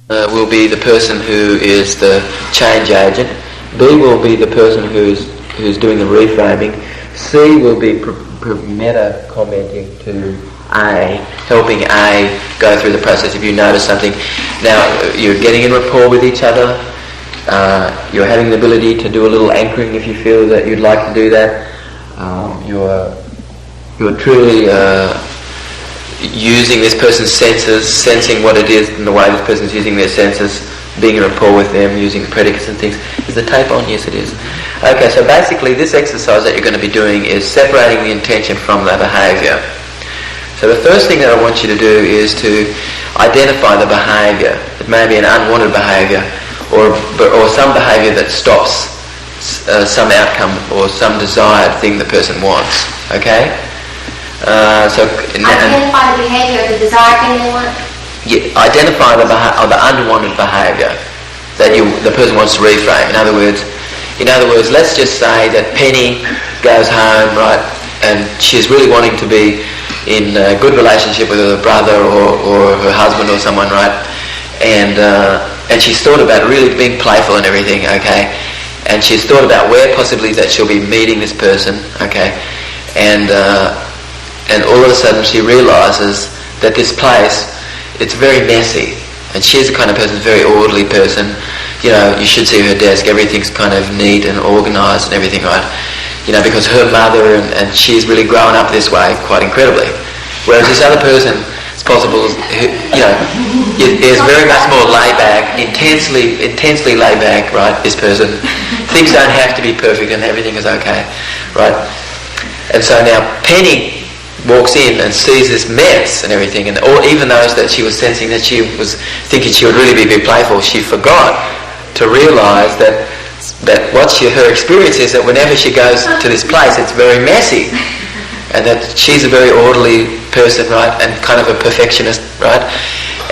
will be the person who is the change agent. B will be the person who's doing the reframing. C will be meta commenting to A, helping A go through the process. If you notice something, now you're getting in rapport with each other. You're having the ability to do a little anchoring if you feel that you'd like to do that. You're truly using this person's senses, sensing what it is in the way this person's using their senses, being in rapport with them, using predicates and things. Is the tape on? Yes, it is. Okay, so basically this exercise that you're going to be doing is separating the intention from the behaviour. So the first thing that I want you to do is to identify the behaviour. It may be an unwanted behaviour or some behaviour that stops some outcome or some desired thing the person wants. Okay? Identify the behaviour, the desired thing they want? Yeah, identify the unwanted behaviour that the person wants to reframe. In other words, let's just say that Penny goes home, right, and she's really wanting to be in a good relationship with her brother or her husband or someone, right? And she's thought about really being playful and everything, okay? And she's thought about where possibly that she'll be meeting this person, okay? And all of a sudden she realises that this place, it's very messy. And she's the kind of person, very orderly person. You know, you should see her desk, everything's kind of neat and organised and everything, right? You know, because her mother and she's really grown up this way quite incredibly. Whereas this other person, it's possible, you know, is very much more laid back, intensely laid back, right, this person. Things don't have to be perfect and everything is okay, right? And so now Penny walks in and sees this mess and everything, and even those that she was sensing that she was thinking she would really be playful, she forgot to realise that her experience is that whenever she goes to this place, it's very messy, and that she's a very orderly person, right, and kind of a perfectionist, right,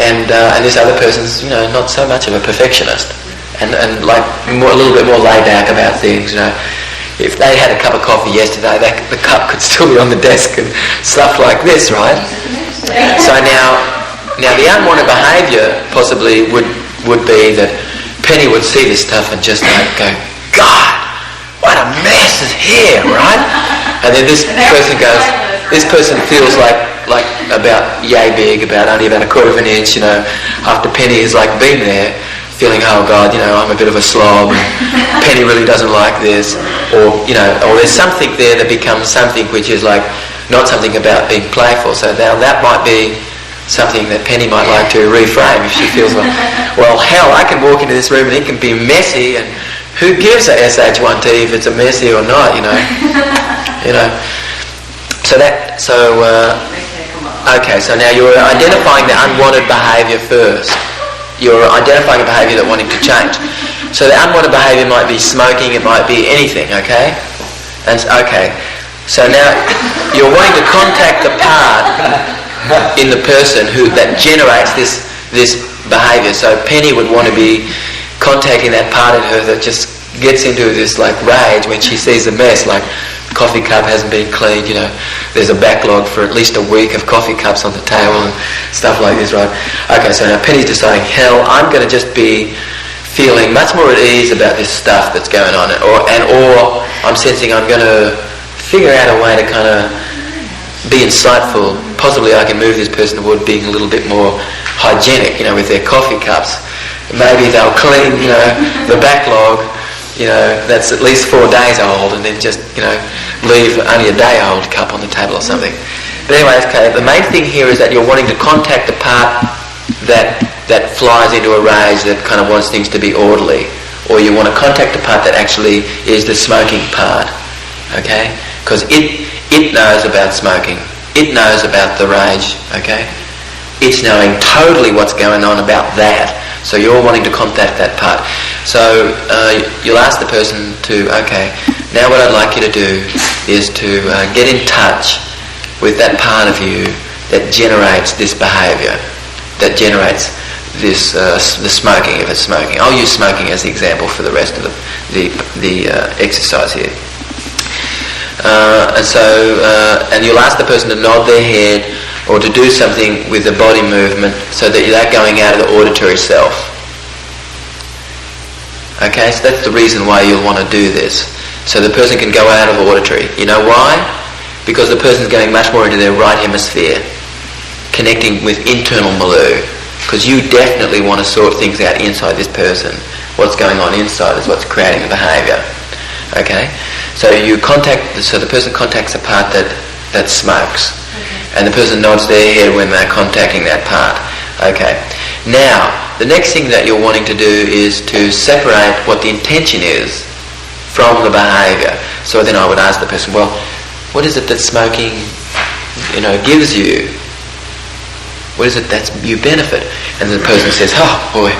and this other person's, you know, not so much of a perfectionist, and like a little bit more laid back about things, you know. If they had a cup of coffee yesterday, the cup could still be on the desk and stuff like this, right? So now the unwanted behaviour possibly would be that Penny would see this stuff and just like go, God, what a mess is here, right? And then this person feels like about yay big, only about a quarter of an inch, you know, after Penny has like been there, feeling, oh God, you know, I'm a bit of a slob, and Penny really doesn't like this, or, you know, or there's something there that becomes something which is like not something about being playful. So now that might be something that Penny might like to reframe if she feels like, well, hell, I can walk into this room and it can be messy, and who gives a SH1T if it's a messy or not, you know? You know. Okay, so now you're identifying the unwanted behaviour first. You're identifying a behaviour that wanting to change. So the unwanted behaviour might be smoking, it might be anything, okay? And okay, so now you're wanting to contact the part in the person that generates this behaviour. So Penny would want to be contacting that part in her that just gets into this like rage when she sees a mess, like coffee cup hasn't been cleaned, you know, there's a backlog for at least a week of coffee cups on the table and stuff like this, right? Okay, so now Penny's deciding, hell, I'm going to just be feeling much more at ease about this stuff that's going on, or I'm sensing I'm going to figure out a way to kind of be insightful. Possibly I can move this person toward being a little bit more hygienic, you know, with their coffee cups. Maybe they'll clean, you know, the backlog, you know, that's at least 4 days old, and then just, you know, leave only a day old cup on the table or something. But anyway, okay, the main thing here is that you're wanting to contact the part that flies into a rage, that kind of wants things to be orderly, or you want to contact the part that actually is the smoking part, okay? Because it knows about smoking, it knows about the rage, okay? It's knowing totally what's going on about that. So you're wanting to contact that part. So you'll ask the person to, okay, now what I'd like you to do is to get in touch with that part of you that generates this behaviour, that generates this the smoking, if it's smoking. I'll use smoking as the example for the rest of the exercise here. And you'll ask the person to nod their head or to do something with the body movement so that you're going out of the auditory self. Okay, so that's the reason why you'll want to do this. So the person can go out of auditory. You know why? Because the person's going much more into their right hemisphere, connecting with internal milieu. Because you definitely want to sort things out inside this person. What's going on inside is what's creating the behaviour. Okay? So the person contacts a part that smokes. Okay. And the person nods their head when they're contacting that part. Okay. Now, the next thing that you're wanting to do is to separate what the intention is from the behaviour. So then I would ask the person, well, what is it that smoking, gives you? What is it that you benefit? And the person says, oh boy,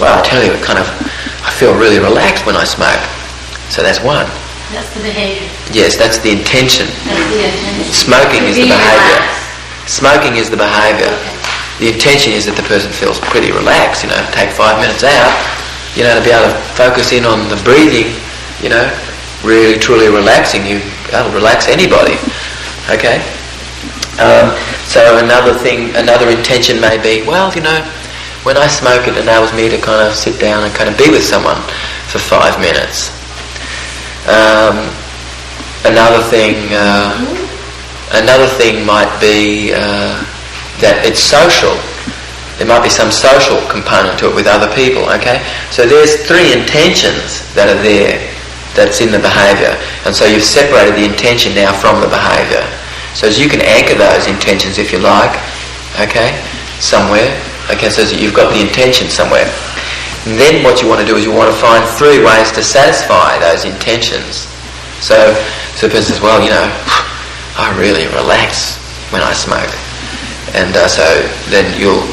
well, I tell you, I feel really relaxed when I smoke. So that's one. That's the behaviour. Yes, that's the intention. That's the intention. Smoking is the behaviour. Relaxed. Smoking is the behaviour. Okay. The intention is that the person feels pretty relaxed, take 5 minutes out, to be able to focus in on the breathing, really truly relaxing. That'll relax anybody. Okay? So another intention may be, well, when I smoke, it enables me to kind of sit down and kind of be with someone for 5 minutes. Another thing might be that it's social. There might be some social component to it with other people. Okay, so there's 3 intentions that are there. That's in the behaviour, and so you've separated the intention now from the behaviour. So as you can anchor those intentions if you like, okay, somewhere. Okay, so you've got the intention somewhere. And then what you want to do is you want to find 3 ways to satisfy those intentions. So the person says, well, I really relax when I smoke. And so then you'll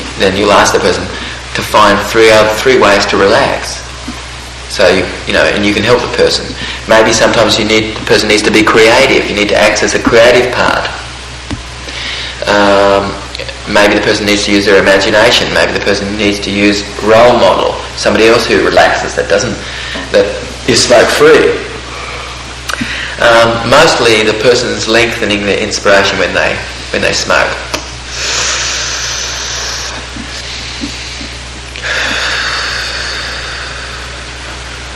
ask the person to find 3 ways to relax. So and you can help the person. Maybe sometimes the person needs to be creative. You need to access a creative part. Maybe the person needs to use their imagination. Maybe the person needs to use role model, somebody else who relaxes that is smoke free. Mostly the person's lengthening their inspiration when they smoke.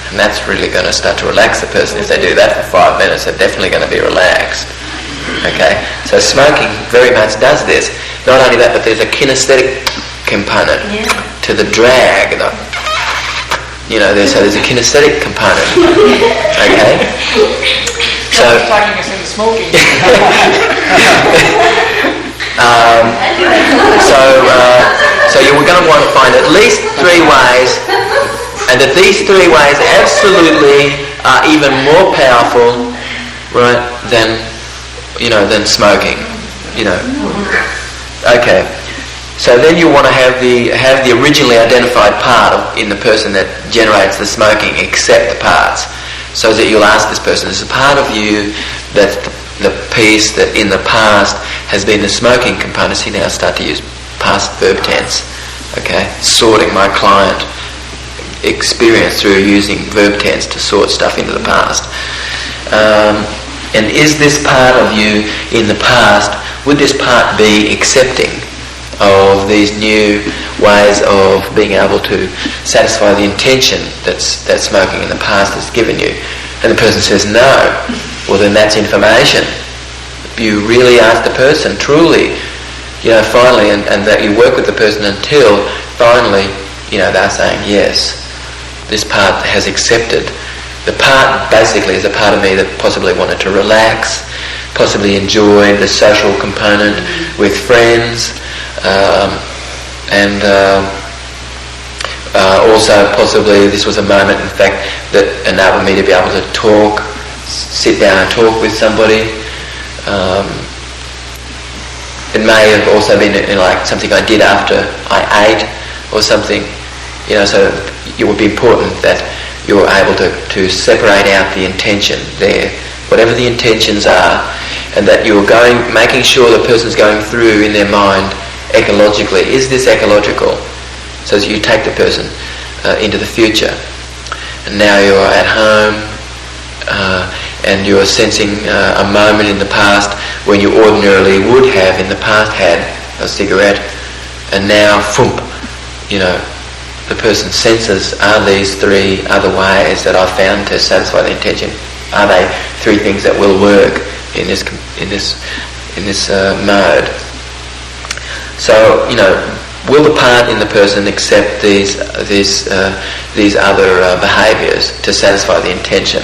And that's really going to start to relax the person. If they do that for 5 minutes, they're definitely going to be relaxed. Okay? So smoking very much does this. Not only that, but there's a kinesthetic component to the drag. So there's a kinesthetic component. Okay? So talking us into smoking. So you were going to want to find at least 3 ways. And that these 3 ways absolutely are even more powerful, right, than smoking, Okay. So then you want to have the originally identified part in the person that generates the smoking, accept the parts, so that you'll ask this person, is a part of you that's the piece that in the past has been the smoking component. See, now start to use past verb tense. Okay, sorting my client experience through using verb tense to sort stuff into the past. And is this part of you in the past, would this part be accepting of these new ways of being able to satisfy the intention that smoking in the past has given you? And the person says no. Well, then that's information. You really ask the person truly, finally, and that you work with the person until finally, they're saying yes. This part has accepted. The part basically is a part of me that possibly wanted to relax, possibly enjoy the social component with friends, and also possibly this was a moment, in fact, that enabled me to be able to sit down and talk with somebody. It may have also been like something I did after I ate or something, so it would be important that you're able to separate out the intention there, whatever the intentions are, and that you're making sure the person's going through in their mind ecologically. Is this ecological? So as you take the person into the future, and now you're at home, and you're sensing a moment in the past when you ordinarily would have in the past had a cigarette, and now, thump, the person senses, are these three other ways that I've found to satisfy the intention? Are they three things that will work in this mode? So, will the part in the person accept these other behaviours to satisfy the intention?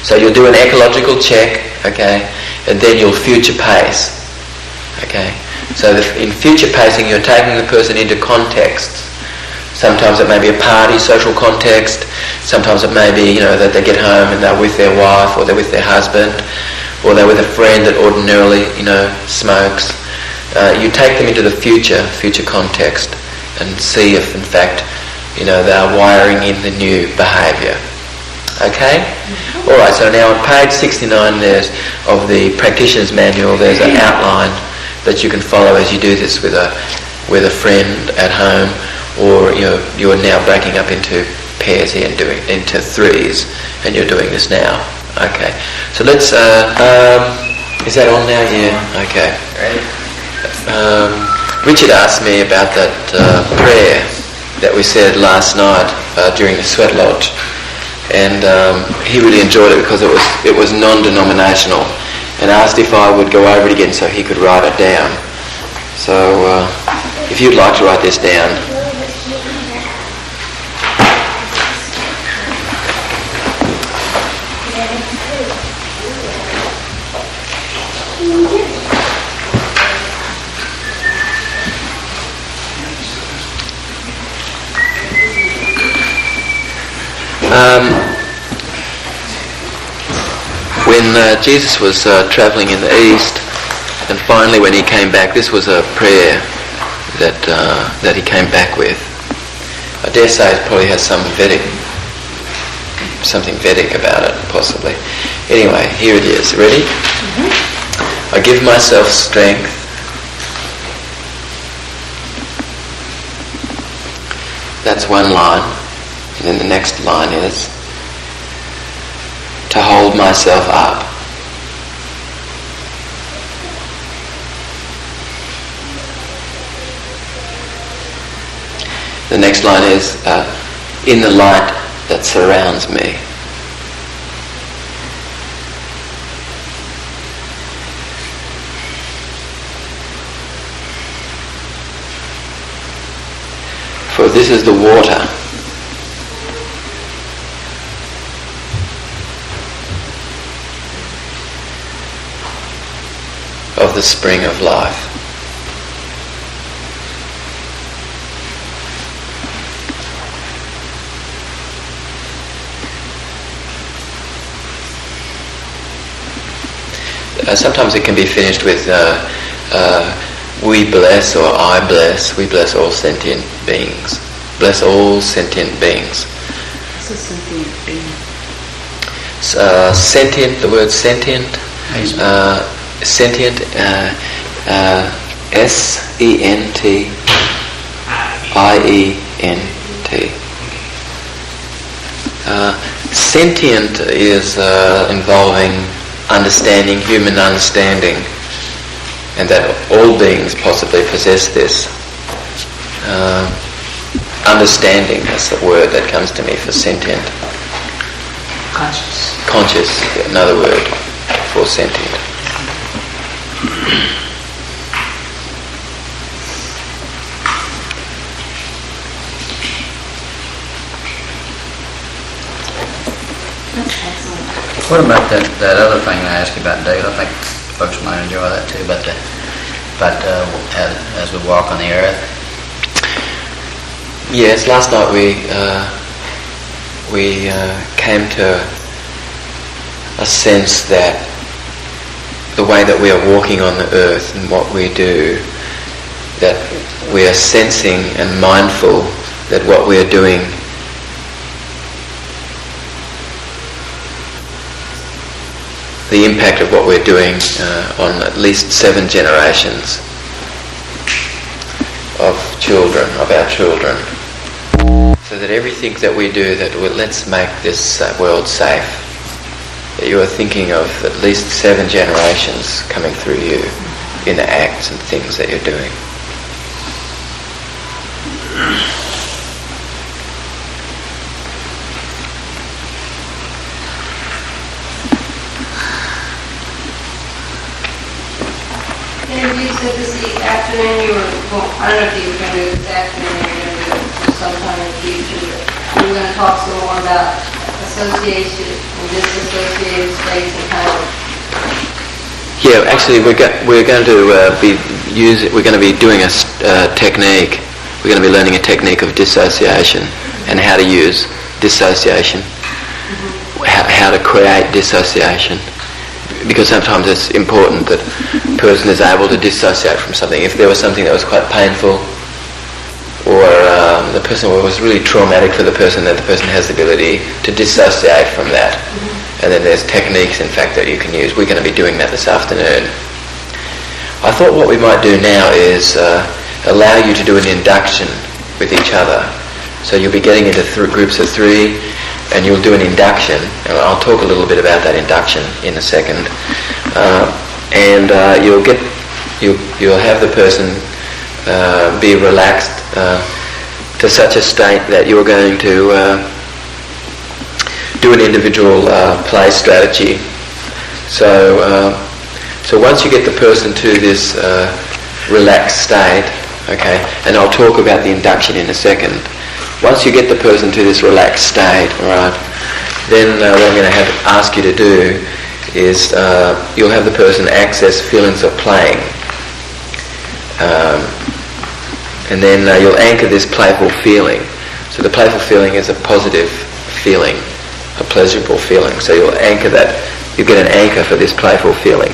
So you'll do an ecological check, okay, and then you'll future pace, okay. So in future pacing, you're taking the person into contexts. Sometimes it may be a party, social context. Sometimes it may be, that they get home and they're with their wife, or they're with their husband, or they're with a friend that ordinarily, smokes. You take them into the future context and see if, in fact, they're wiring in the new behaviour. Okay? All right. So now on page 69, of the practitioner's manual, there's an outline that you can follow as you do this with a friend at home, or you're now breaking up into pairs here and doing into threes, and you're doing this now. Okay. So let's. Is that on now? Yeah. Okay. Ready? Richard asked me about that prayer that we said last night during the sweat lodge, and he really enjoyed it because it was non-denominational, and asked if I would go over it again so he could write it down. So if you'd like to write this down. When Jesus was travelling in the East, and finally when he came back, this was a prayer that he came back with. I dare say it probably has something Vedic about it, possibly. Anyway, here it is. Ready? Mm-hmm. I give myself strength That's one line. And then the next line is to hold myself up. The next line is in the light that surrounds me. For this is the water of the spring of life. Sometimes it can be finished with we bless, or I bless. We bless all sentient beings. Bless all sentient beings. What's a sentient being? Sentient, the word sentient. Sentient, S-E-N-T-I-E-N-T. Sentient is involving understanding, human understanding, and that all beings possibly possess this. Understanding, that's the word that comes to me for sentient. Conscious, another word for sentient. What about that other thing I asked you about, Dave? I think folks might enjoy that too, but as we walk on the earth. Yes, last night we came to a sense that the way that we are walking on the earth and what we do, that we are sensing and mindful that what we are doing the impact of what we're doing on at least 7 generations of children, of our children. So that everything that we do, let's make this world safe. that you are thinking of at least 7 generations coming through you in the acts and things that you're doing. And you said this afternoon I don't know if you were going to do it this afternoon or you're going to do it sometime in the future, but you were going to talk some more about association and disassociated states and kind of... Yeah, actually we're going to be doing a technique. We're going to be learning a technique of dissociation and how to use dissociation, how to create dissociation. Because sometimes it's important that a person is able to dissociate from something. If there was something that was quite painful, or the person was really traumatic for the person, that the person has the ability to dissociate from that. And then there's techniques, in fact, that you can use. We're going to be doing that this afternoon. I thought what we might do now is allow you to do an induction with each other. So you'll be getting into groups of 3, and you'll do an induction, and I'll talk a little bit about that induction in a second. You'll have the person be relaxed to such a state that you're going to do an individual play strategy. So once you get the person to this relaxed state, okay, and I'll talk about the induction in a second. Once you get the person to this relaxed state, all right, then what I'm going to ask you to do is you'll have the person access feelings of playing. And then you'll anchor this playful feeling. So the playful feeling is a positive feeling, a pleasurable feeling. So you'll anchor that. You get an anchor for this playful feeling.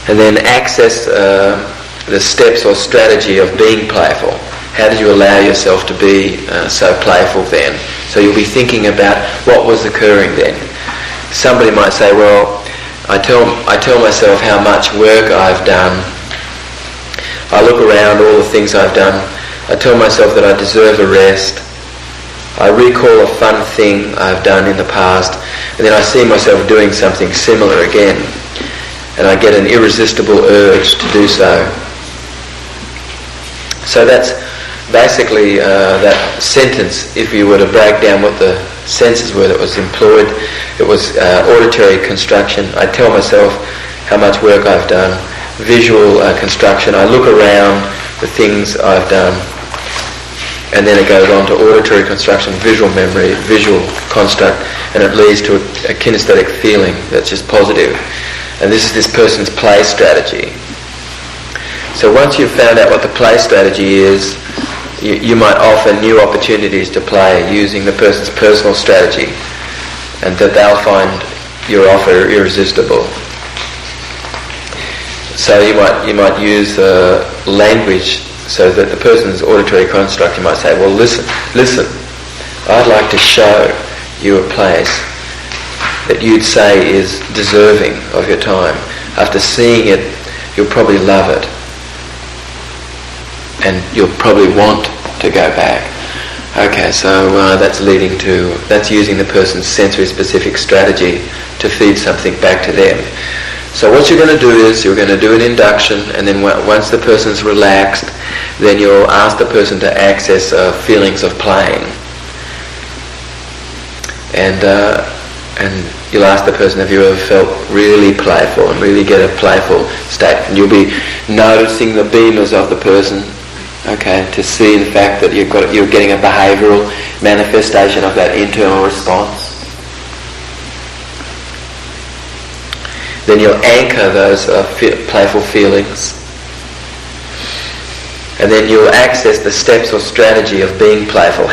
And then access the steps or strategy of being playful. How did you allow yourself to be so playful then? So you'll be thinking about what was occurring then. Somebody might say, well, I tell myself how much work I've done. I look around all the things I've done. I tell myself that I deserve a rest. I recall a fun thing I've done in the past, and then I see myself doing something similar again, and I get an irresistible urge to do so. So that's basically that sentence. If you were to break down what the senses were that was employed, it was auditory construction. I tell myself how much work I've done. Visual construction. I look around the things I've done. And then it goes on to auditory construction, visual memory, visual construct, and it leads to a kinesthetic feeling that's just positive. And this is this person's play strategy. So once you've found out what the play strategy is, you might offer new opportunities to play using the person's personal strategy, and that they'll find your offer irresistible. So you might use language so that the person's auditory construct, you might say, well, listen, I'd like to show you a place that you'd say is deserving of your time. After seeing it, you'll probably love it. And you'll probably want to go back. Okay, so that's using the person's sensory-specific strategy to feed something back to them. So what you're going to do is you're going to do an induction, and then once the person's relaxed, then you'll ask the person to access feelings of playing. And you'll ask the person, have you ever felt really playful, and really get a playful state? And you'll be noticing the beamers of the person, okay, to see the fact that you're getting a behavioural manifestation of that internal response. Then you'll anchor those playful feelings. And then you'll access the steps or strategy of being playful.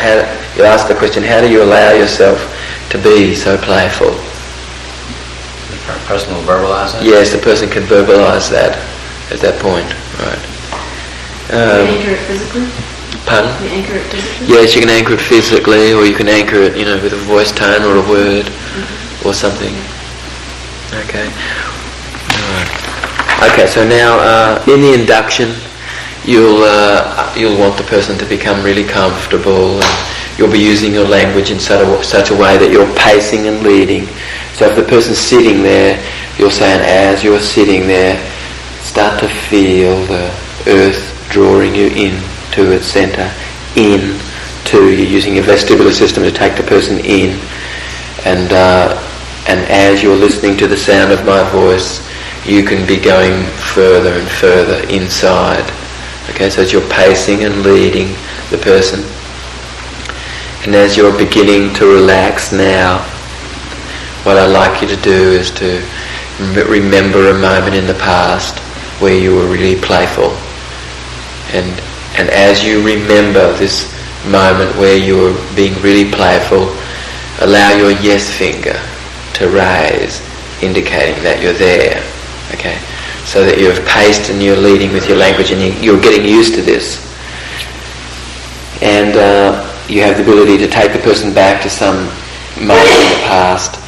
You'll ask the question, how do you allow yourself to be so playful? The person will verbalize that? Yes, the person can verbalise that at that point. Right. Can you anchor it physically? Pardon? Can you anchor it physically? Yes, you can anchor it physically, or you can anchor it, with a voice tone or a word or something. Okay. Right. Okay. So now, in the induction, you'll want the person to become really comfortable, and you'll be using your language in such a way that you're pacing and leading. So if the person's sitting there, you'll say, and as you're sitting there, start to feel the earth drawing you in to its centre, you're using your vestibular system to take the person in, and as you're listening to the sound of my voice, you can be going further and further inside. Okay, so as you're pacing and leading the person, and as you're beginning to relax now, what I'd like you to do is to remember a moment in the past where you were really playful, and as you remember this moment where you were being really playful, allow your yes finger to raise, indicating that you're there. Okay, so that you've paced and you're leading with your language, and you're getting used to this, and you have the ability to take the person back to some moment in the past.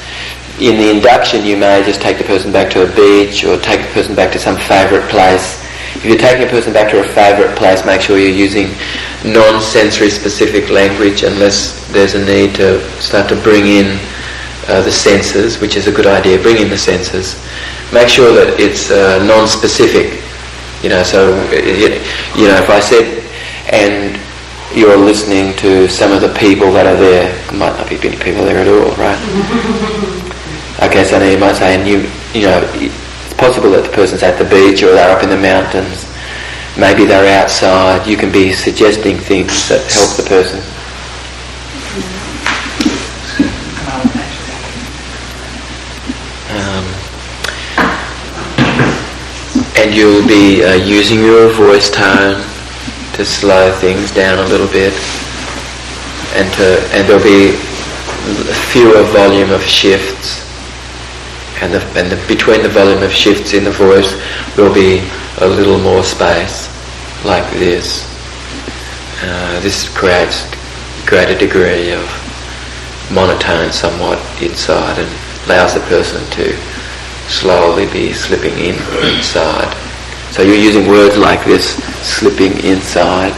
In the induction, you may just take the person back to a beach or take the person back to some favourite place. If you're taking a person back to a favourite place, make sure you're using non-sensory specific language, unless there's a need to start to bring in the senses, which is a good idea. Bring in the senses. Make sure that it's non-specific. So if I said, and you're listening to some of the people that are there, there might not be many people there at all, right? Okay, so now you might say, and it's possible that the person's at the beach or they're up in the mountains. Maybe they're outside. You can be suggesting things that help the person. And you'll be using your voice tone to slow things down a little bit, and there'll be fewer volume of shifts. And between the volume of shifts in the voice, there'll be a little more space, like this. This creates a greater degree of monotone somewhat inside, and allows the person to slowly be slipping inside. So you're using words like this, slipping inside.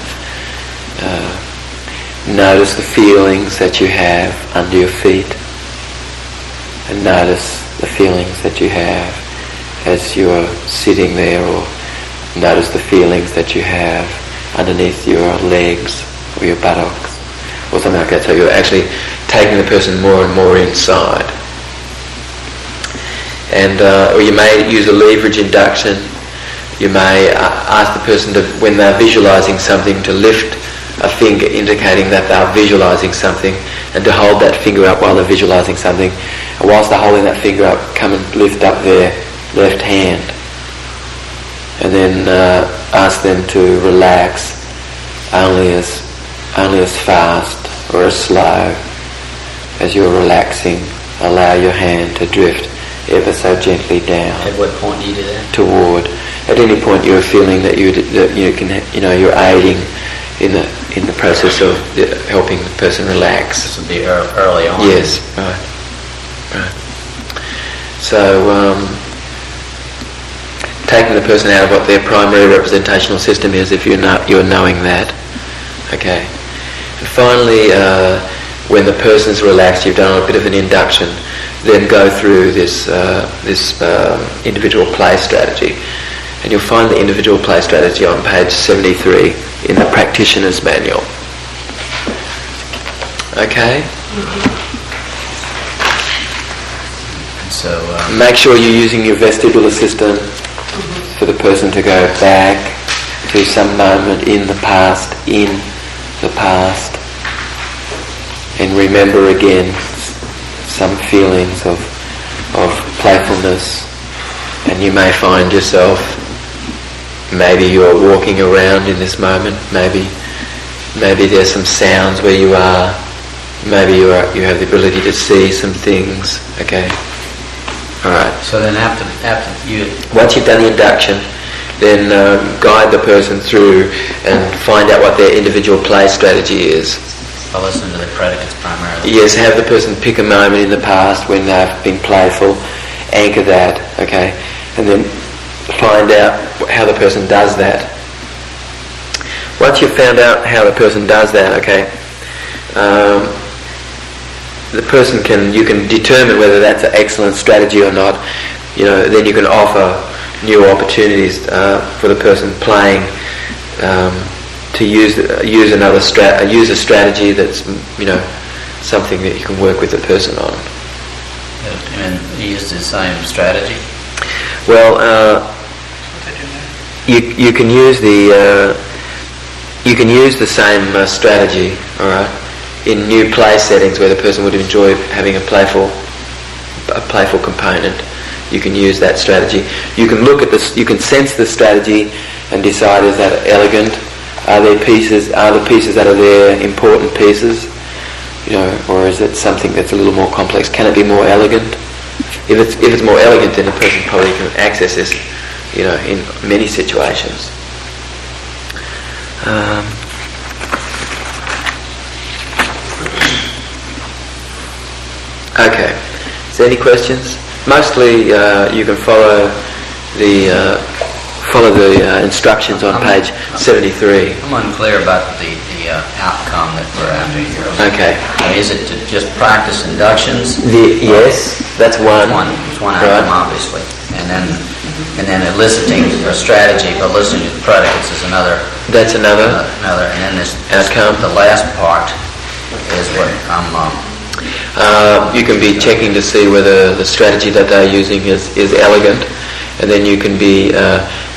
Notice the feelings that you have under your feet, and notice the feelings that you have as you're sitting there, or notice the feelings that you have underneath your legs or your buttocks or something like that. So you're actually taking the person more and more inside. And or you may use a leverage induction. You may ask the person to, when they're visualising something, to lift a finger indicating that they're visualising something, and to hold that finger up while they're visualising something. And whilst they're holding that finger up, come and lift up their left hand. And then ask them to relax only as fast or as slow as you're relaxing. Allow your hand to drift ever so gently down. At what point do you do that? Toward. At any point you're feeling that you can, you're aiding in the process of helping the person relax. This would be early on. Yes, right. So taking the person out of what their primary representational system is, if you're knowing that. Okay. And finally, when the person's relaxed, you've done a bit of an induction, then go through this individual play strategy. And you'll find the individual play strategy on page 73 in the Practitioner's Manual. Okay? So make sure you're using your vestibular system for the person to go back to some moment in the past, and remember again some feelings of playfulness. And you may find yourself, maybe you're walking around in this moment, maybe there's some sounds where you are, maybe you have the ability to see some things. Okay. Alright. So then after you... Once you've done the induction, then guide the person through and find out what their individual play strategy is. I'll listen to the predicates primarily. Yes, have the person pick a moment in the past when they've been playful, anchor that, okay, and then find out how the person does that. Once you've found out how the person does that, okay, the person you can determine whether that's an excellent strategy or not. Then you can offer new opportunities for the person playing to use a strategy that's something that you can work with the person on. And you use the same strategy? Well, you can use the same strategy, all right, in new play settings where the person would enjoy having a playful component. You can use that strategy. You can look at this. You can sense the strategy and decide, is that elegant? Are the pieces that are there important pieces? Or is it something that's a little more complex? Can it be more elegant? If it's more elegant, then the person probably can access this, in many situations. Okay. Is there any questions? Mostly, you can follow the instructions on page 73. I'm unclear about the outcome that we're after here. Okay. Is it to just practice inductions? Yes, that's one. It's one outcome, obviously, and then eliciting a strategy, but listening to the predicates is another. That's another. And then this outcome. The last part is what I'm. You can be checking to see whether the strategy that they're using is elegant, and then you can be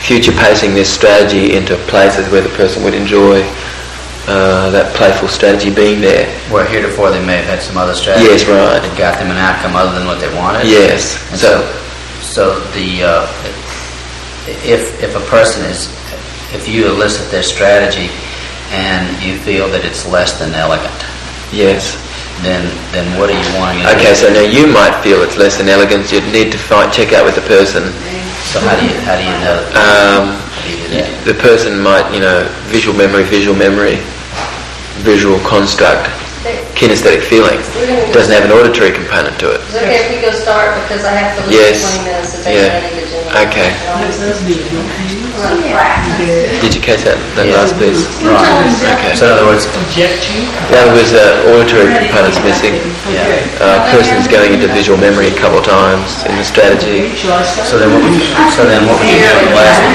future pacing this strategy into places where the person would enjoy that playful strategy being there. Where heretofore they may have had some other strategy. Yes, right. That got them an outcome other than what they wanted. Yes. And so the if a person if you elicit their strategy and you feel that it's less than elegant. Yes. Then what are you wanting to do? Okay, so now you might feel it's less than elegant. You'd need to check out with the person. So how do you know? How do you do that? The person might, visual memory, visual construct, kinesthetic feeling. It doesn't have an auditory component to it. Is it okay if we go start, because I have to leave Yes. in 20 minutes to take Yeah. any agenda. Okay. Practice. Did you catch that last piece? Right. Okay. So in other words, That was auditory components missing. Person's going into visual memory a couple of times in the strategy. so then what would you do in the last one?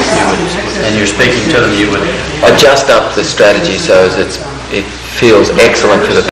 And you're speaking to them, you would Adjust up the strategy so as it feels excellent for the